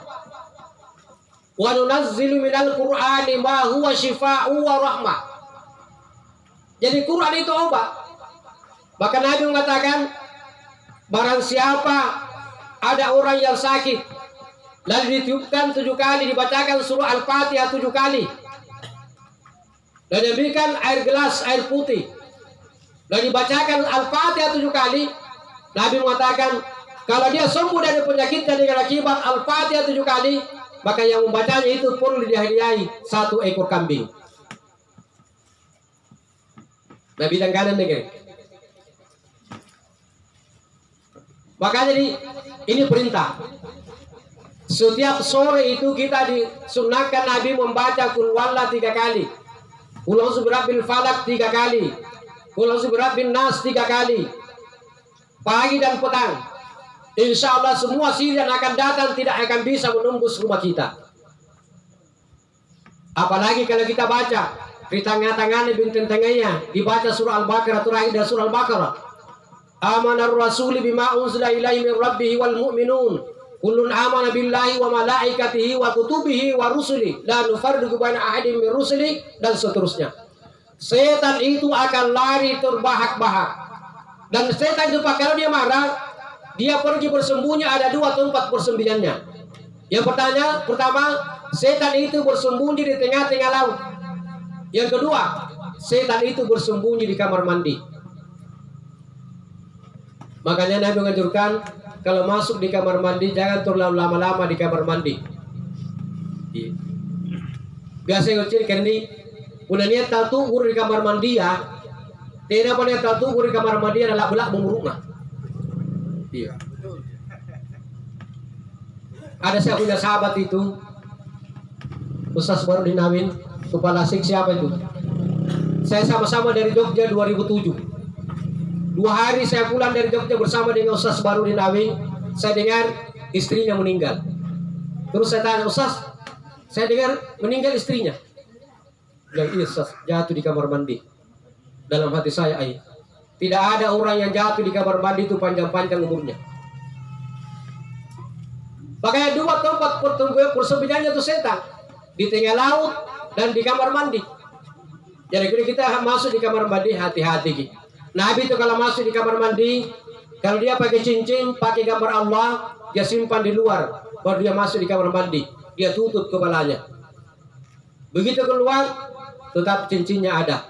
Wa nunazzilu minal Qur'ani ma huwa shifaa'u wa rahmah. Jadi Quran itu obat. Bahkan Nabi mengatakan, barang siapa ada orang yang sakit, lalu ditiupkan 7 kali, dibacakan surah Al-Fatihah 7 kali, dan diberikan air gelas air putih, dan dibacakan Al-Fatihah 7 kali, Nabi mengatakan, kalau dia sembuh dari penyakitnya dengan akibat Al-Fatihah 7 kali, maka yang membacanya itu perlu dihadiahi 1 ekor kambing. Nabi dan kanan negeri. Maka jadi ini perintah. Setiap sore itu kita disunahkan Nabi membaca Qul huwallahu 3 kali, Qul a'udzu birabbil falaq 3 kali, Qul a'udzu birabbin nas 3 kali, pagi dan petang. Insya Allah semua sihir yang akan datang tidak akan bisa menembus rumah kita. Apalagi kalau kita baca di tengah-tengahnya bintin tengahnya dibaca surah Al-Baqarah, terakhir dari surah Al-Baqarah. Amanar rasul bima unzila ilaihi min rabbih wal mu'minun kullun amana billahi wa malaikatihi wa kutubihi wa rusuli la nufarriqu baina ahadin min rusuli, dan seterusnya. Setan itu akan lari terbahak-bahak. Dan setan itu kalau dia marah, dia pergi bersembunyi, ada 2 tempat bersembunyiannya. Yang pertama, setan itu bersembunyi di tengah-tengah laut. Yang kedua, setan itu bersembunyi di kamar mandi. Makanya Nabi menganjurkan kalau masuk di kamar mandi jangan terlalu lama-lama di kamar mandi. Biasa ngocir kendi, una niat tunggu di kamar mandi ya. Tidak pernah tunggu di kamar mandi adalah belak mengurungna. Iya. Ada saya punya sahabat itu, Ustaz baru dinawin, kepala sik siapa itu? Saya sama-sama dari Jogja 2007. 2 hari saya pulang dari Jogja bersama dengan Ustaz baru dinawin. Saya dengar istrinya meninggal. Terus saya tanya, Ustaz, saya dengar meninggal istrinya. Yang iya Ustaz, jatuh di kamar mandi. Dalam hati saya, tidak ada orang yang jatuh di kamar mandi itu panjang-panjang umurnya. Makanya 2 tempat persembunyiannya itu setan, di tengah laut dan di kamar mandi. Jadi kalau kita masuk di kamar mandi, hati-hati. Nabi itu kalau masuk di kamar mandi, kalau dia pakai cincin, pakai gambar Allah, dia simpan di luar. Baru dia masuk di kamar mandi, dia tutup kepalanya. Begitu keluar, tetap cincinnya ada.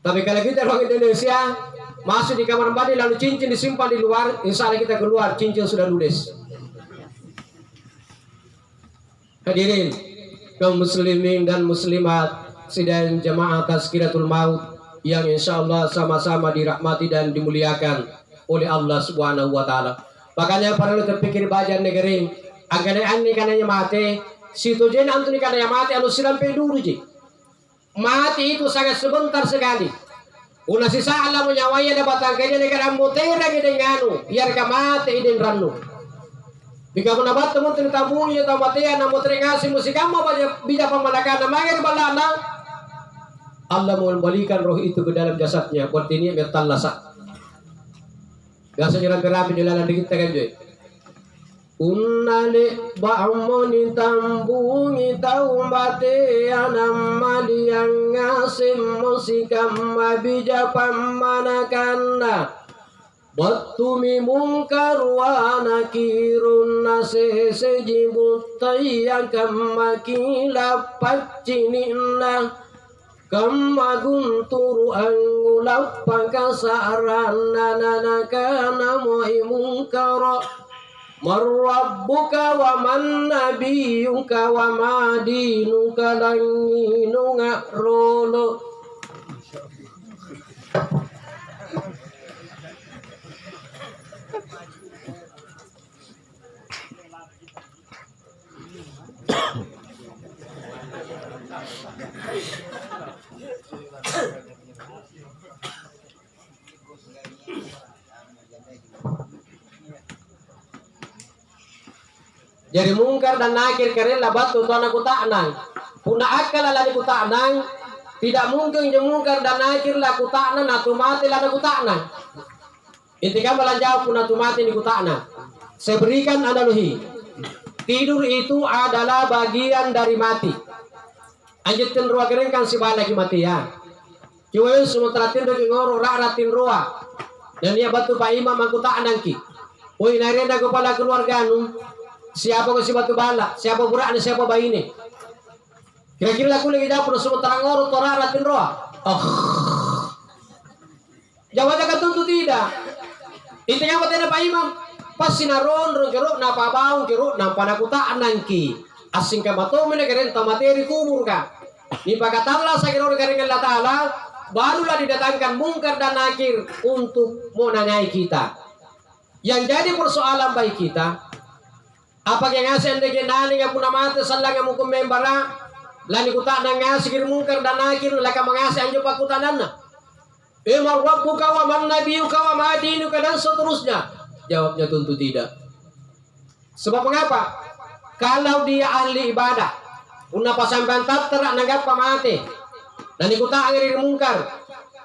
Tapi kalau kita orang Indonesia masuk di kamar mandi lalu cincin disimpan di luar, insya Allah kita keluar cincin sudah ludes. Hadirin kaum muslimin dan muslimat sidang jamaah Tazkiratul Maut yang insya Allah sama-sama dirahmati dan dimuliakan oleh Allah Subhanahu wa taala. Makanya perlu terpikir bagian negeri agak aneh kananya mati situ jen antuni kananya mati anu silampe dulu ji. Mati itu sangat sebentar sekali. Una sisa alam nyawanya dapat kanya negara mutera gidenganu biar ka mati idin rannu. Bika menabat temun tabungnya tamatia na mutre ngasih musikama bija pamalakana mangir balana. Allah mengembalikan roh itu ke dalam jasadnya buat ini metal lasak. Gasa jalan kerapi jalan dikit kan joy. Unnale ba'amoni tambungi taumate anamali yang ngasim musikam mabija pamanakanna Battumi mungkar wa nakirun nase sejibut tayyakam makila paccininna Kamma gunturu angulappa kasarana nanakana moi mungkara Marrabbuka wa man nabiyuka wa ma dinuka langinu ngakrolo. Jadi mungkar dan nakir karena batu tuan aku tak nang. Puna akal ala aku tak nang. Tidak mungkin je mungkar dan nakir lah aku tak nang. Natu mati lah aku tak nang. Intikan melanjau puna tu mati aku tak nang. Saya berikan analogi. Tidur itu adalah bagian dari mati. Anjutkan ruah kering kan si bala kematian. Kiwayun semua teratin dari ngoro ratin ruah. Dan dia batu pak imam aku tak nang ki. Woi narenda kepala keluarga nu. Siapa ko si batu bala, siapa buraknya, siapa bayi ini. Kira-kira aku lagi dapur semua terang ngoro tora ratin roa. Jawabnya kan tentu tidak. Intinya apa tidak Pak Imam? Pas sinaron ron keruk napa bau keruk nampak aku tak nangki. Asing ka mato mena keren materi kubur ka. Ni pakatalla sa kira keren Allah Taala barulah didatangkan mungkar dan nakir untuk menanyai kita. Yang jadi persoalan baik kita apa yang ngasih anda nani yang puna mati salang yang mukum membara lani kuta nang ngasih kir mungkar dan nakir laka mengasih anjo pakutanana emar rabbuka wa man nabiyuka wa ma dinuka dan seterusnya. Jawabnya tentu tidak. Sebab mengapa? Kalau dia ahli ibadah una pasampan tattara nanggap pamate dan ikuta angir mungkar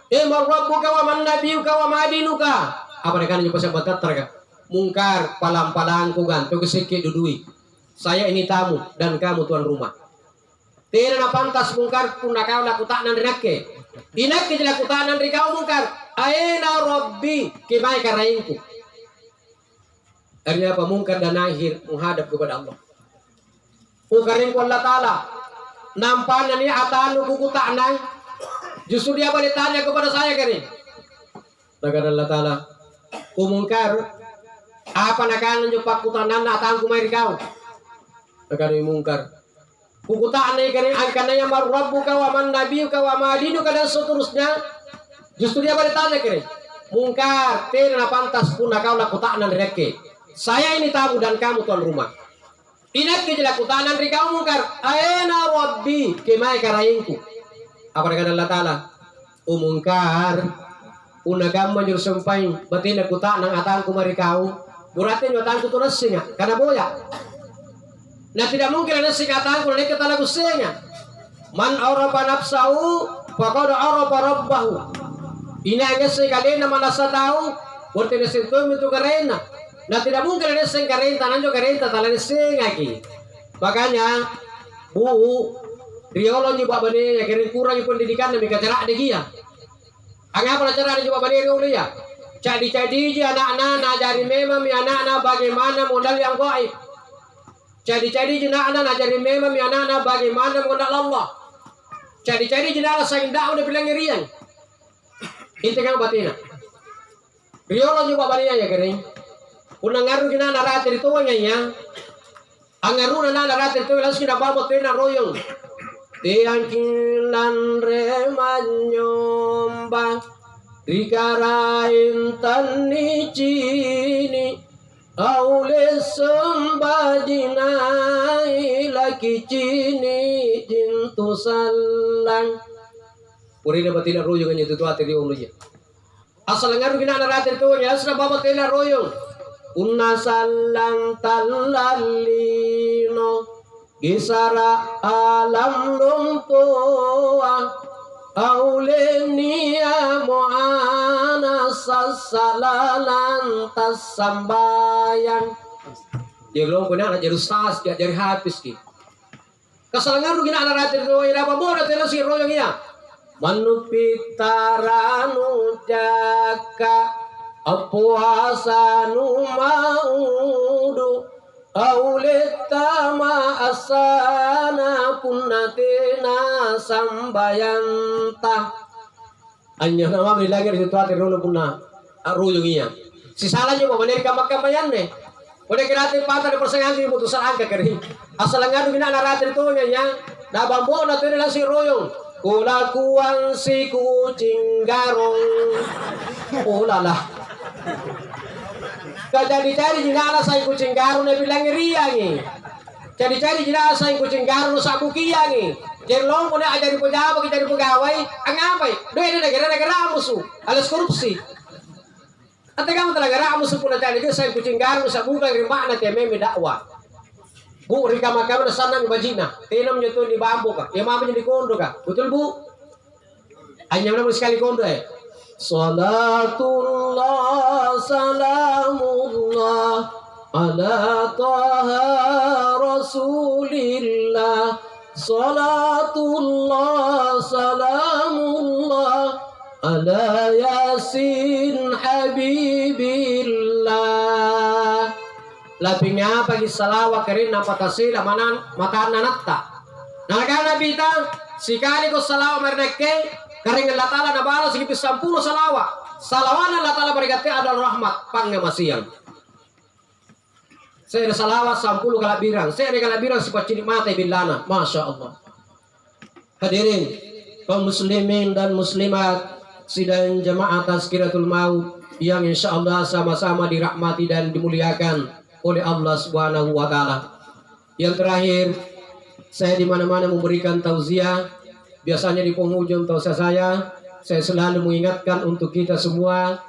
emar rabbuka wa man nabiyuka wa ma dinuka apa mereka anjo pasampan tattara mungkar palang-palang kugan tu kesikit dudui. Saya ini tamu dan kamu tuan rumah. Tidak na pantas mungkar pun nakau laku tak nan rinakke. Inak ke laku tak nan rikau mungkar. Aina Rabbi kimai karainku. Artinya apa mungkar dan akhir menghadap kepada Allah. Mungkarin ku Allah Taala. Nampan ni atanu kuku tak nang. Justru dia boleh tanya kepada saya kari. Kata Allah Taala. Mungkar Apa nakanan yung pakutanan na atang kumay rikaw? Nagano yung mungkar. Kukutaan na yung ang kanaya marurabu ka, waman nabiyo ka, wamadino ka na seterusnya. Justru dia bertanya kira, mungkar, tidak pantas pun kau lakukan reke. Saya ini tamu dan kamu tuan rumah. Ingat ke lakukan dari kamu mungkar. Aena Rabbi, kemai karainku. Apa dengan Allah Taala? Mungkar, unagam manjur sampai batin lakukan nang atangku mari kau. Buratin yo atangku tu nasinya, karena boya. Nah tidak mungkin ada sikatangku nanti kita lagu senya. Man arafa nafsahu, faqad arafa rabbahu. Ini hanya sekali nama nasa tahu, berarti nesentum itu karena. Nah tidak mungkin ada seng karena, tananjo karena talan seng lagi. Makanya, riolo nyoba bani ya kira kurang pendidikan demi cara dia. Angapa cara nyoba bani riolo ya? Jadi anak-anak najari memang anak-anak bagaimana modal yang gaib. Jadi anak-anak najari memang anak-anak bagaimana modal Allah. Jadi anak saya tidak udah bilang ngerian. Itu kan batina. Riolo juga balinya ya kering. Unang ngaru kina narate itu wanyanya. Angaru na narate itu langsung kita bawa tena royong. Tiang kinan remanyomba. Rikarain tani cini. Aule sembajinai laki cini jintu salang. Purina batina royong nya itu ate di ulunya. Asal ngaru kina narate itu ya sudah bawa tena royong. Unna salang talalino gisara alam lumpuan aulenia moana sasalalan tasambayan. Dia belum punya anak jadi ustaz, jadi habis ki. Kasalangan rugina anak ratir doa ira apa boda tela si royong ya. Manupitaranu jaka apuasanu maudu auletama asana punatena sambayanta. Anya nama bilagir situ ate rolo punna royong iya. Si salahnya mau bener kamakabayan ne. Udah kira-kira patah di persengan di putusan angka kering. Asal ngadu gina anak ratir itu nya. Da bambo na tu si royong. Kulakuan si kucing garong. Lah. Jadi jina saya kucing garong na bilang ria ni. Jadi jina saya kucing garong sa kukiya ni. Jerlong mo na ajari pegawai, ajari pegawai, ang amay. Doy na negara musuh. Alas korupsi. At kamu talaga musuh pun na jadi saya kucing garong sa bukan rimba na teme dakwah. Bu, rika makam na sana ni bajina. Tinam nyo to ni bambo ka. Yung mama nyo di kondo ka. Betul bu? Anyam naman sekali kondo eh. Salatullah salamullah ala taha rasulillah. Salatullah salamullah ala yasin habibillah. Labingnya pagi salawa kerin nampak tasila manan makan nanatta. Nalaga nabi ta sikali ko salawa merdeke kering Allah Taala na balas sige 10 salawa. Salawan Allah Taala berkati adalah rahmat pangamasian. Saya salawa 10 kalabirang. Saya kalabirang sifat cilik mata billana. Masya Allah. Hadirin kaum muslimin dan muslimat sidang jamaah Tazkiratul Maut yang insyaallah sama-sama dirahmati dan dimuliakan oleh Allah Subhanahu wa taala. Yang terakhir, saya di mana-mana memberikan tausiah. Biasanya di penghujung tausiah saya selalu mengingatkan untuk kita semua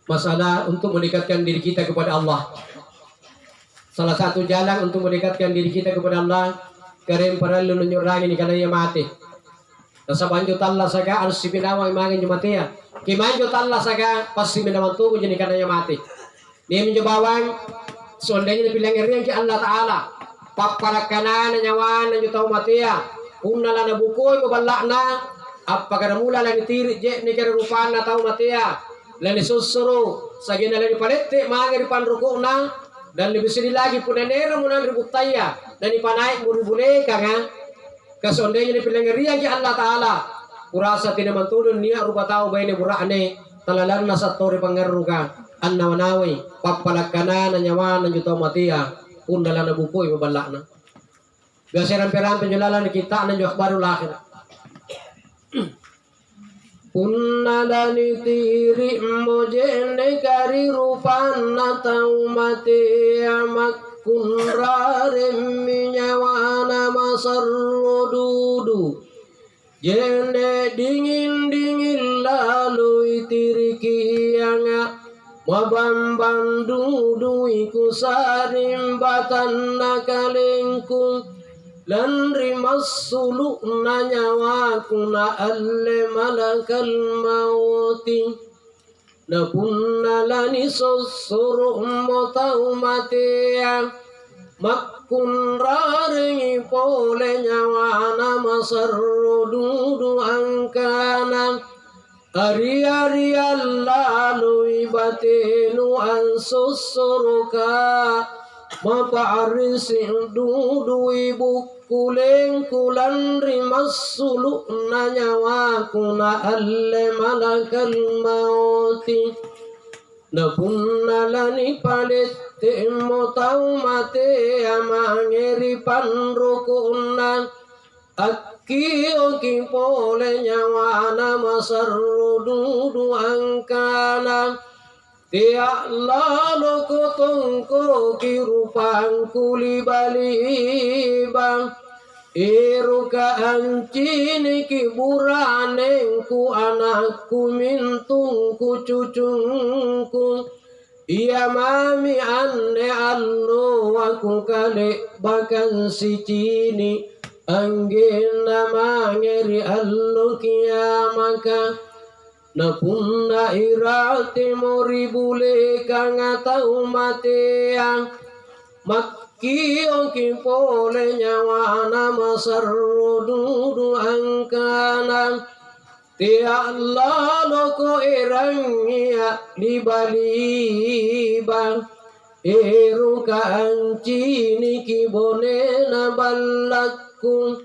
masalah untuk mendekatkan diri kita kepada Allah. Salah satu jalan untuk mendekatkan diri kita kepada Allah, karena perlu menyurangi kana ia mati. Sa banjo Allah saka harus sipinawa imangin jumatia. Kimanjo Allah saka pasti menawantu jadi kana ia mati. Dia menjebawang sondanya dibilang yang ki Allah Ta'ala papalakanan na nyawan na tahu matia una la na bukoy mabalakna apakah mula lang itiri je ni kaya rupan na tahu matia lan isusuro sa ginala ni palete mga panruko na dan lebih sedih lagi punanera muna ributaya dan ipanaik murubune kanga kasondenya dibilang yang ki Allah Ta'ala kurasa tinamantulun niya rupa tahu bayne burane talalan na sa tori pangaruka. annawanawi papalakana na nyawa na juta matia undala na bukoy mabalak na gaseran peran penjelalan kita na juak baru lahir Punnadani tiri mojene kari rupanna taumati amak kunrare minyawana masarrodudu jene dingin lalu tiri kiyanga mabambang dudu iku sarimbatan nakalingkung lan rimas suluk nanyawa kuna alle malakal mauti na punna lani sosoro motau matea makkun rarengi pole nyawa nama sarrodudu angkana ari-ari lalu ibatenu an sosoroka mapa arisin dudu ibu kuleng kulan rimas suluk nanyawa kuna alle malakal mauti na punna lani palit temo tau mate amangeri panrukuna akki oki pole nyawa nama sarrodudu angkana Tiak lalu kutungku kirupang kuli balibang Iruka ancini kiburanengku anakku mintungku cucungku Ia mami ane allo aku kalik bahkan si cini Anggina mangeri allo kiamaka na punna irati moribule kanga tau matea makki onki pole nyawa nama sarrodudu angkana tia loko irangia di baliba eruka ancini kibone na balakku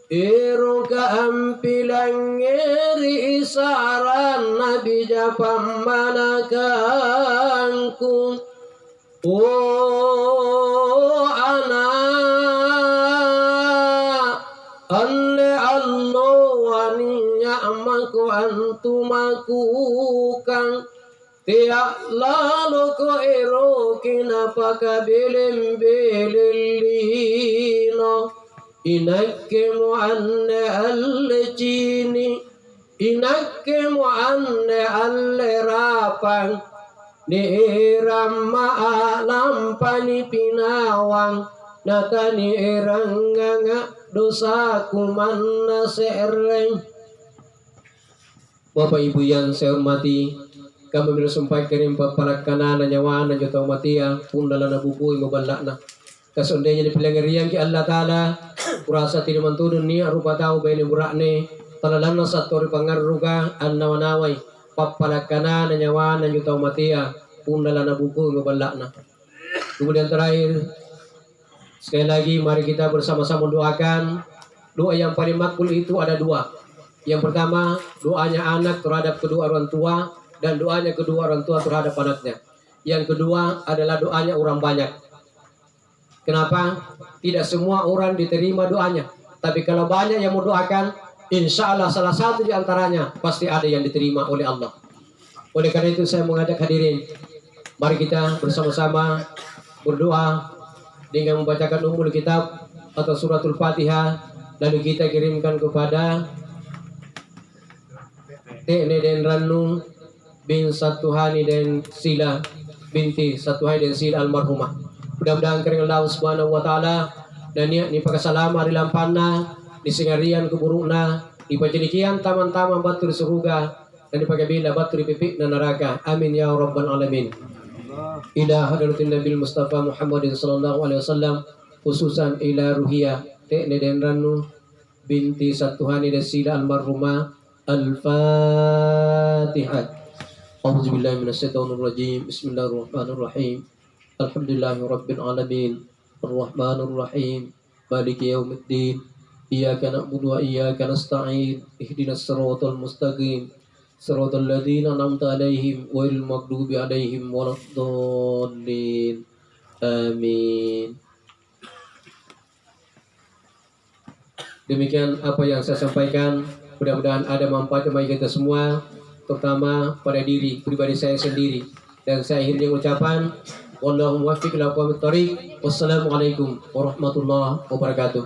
Iruka ampilangeri isaran nabi japam manakanku Oh anak Anne allo waninya amaku antumaku kang Tiak lalu ko ero kinapaka belem-belelino Inakke mu'anne alle cini Inakke mu'anne alle rapang Ni ramma alampani pinawang Natani eranganga dosaku manna sereng Bapak Ibu yang saya hormati kami bersumpah kirim papalakana na nyawa na jota matia pundala na bubuy mabalak na kasundenya ni pilangerian ki Allah Ta'ala kurasa tini mantudun ni arupa tau bini burakne talalana satori pangaruga annawanaway papalakana na nyawa na juta matia pundala na bubuy mabalak na. Kemudian terakhir sekali lagi mari kita bersama-sama doakan. Doa yang paling makbul itu ada dua. Yang pertama doanya anak terhadap kedua orang tua dan doanya kedua orang tua terhadap anaknya. Yang kedua adalah doanya orang banyak. Kenapa? Tidak semua orang diterima doanya. Tapi kalau banyak yang mendoakan, insya Allah salah satu di antaranya pasti ada yang diterima oleh Allah. Oleh karena itu saya mengajak hadirin, mari kita bersama-sama berdoa dengan membacakan ummul kitab atau suratul Fatihah, lalu kita kirimkan kepada Tekne dan Ranu bin Satuhani dan Sila binti Satuhani dan Sila almarhumah. Mudah-mudahan kering Allah Subhanahu wa taala dan niat ni pakasalama di lampanna di singarian keburukna di pajenikian taman-taman batu di surga dan di pagabila batu di pipik na neraka. Amin ya rabbal alamin. Ila hadratin Nabi Mustafa Muhammadin sallallahu alaihi wasallam khususan ila ruhiyah Tekne dan Ranu binti Satuhani dan Sila almarhumah. Al-Fatihah. A'udzubillahi minasyaitonirrajim. Bismillahirrahmanirrahim. Alhamdulillahirabbil alamin. Arrahmanirrahim. Maliki yaumiddin. Iyyaka na'budu wa iyyaka nasta'in. Ihdinas siratal mustaqim. siratal ladzina an'amta 'alaihim ghairil maghdubi 'alaihim waladdallin. Amin. Demikian apa yang saya sampaikan, mudah-mudahan ada manfaat bagi kita semua, terutama pada diri pribadi saya sendiri. Dan saya akhiri ucapan wallahu muwaffiq ila aqwamit thoriq. Wassalamualaikum warahmatullahi wabarakatuh.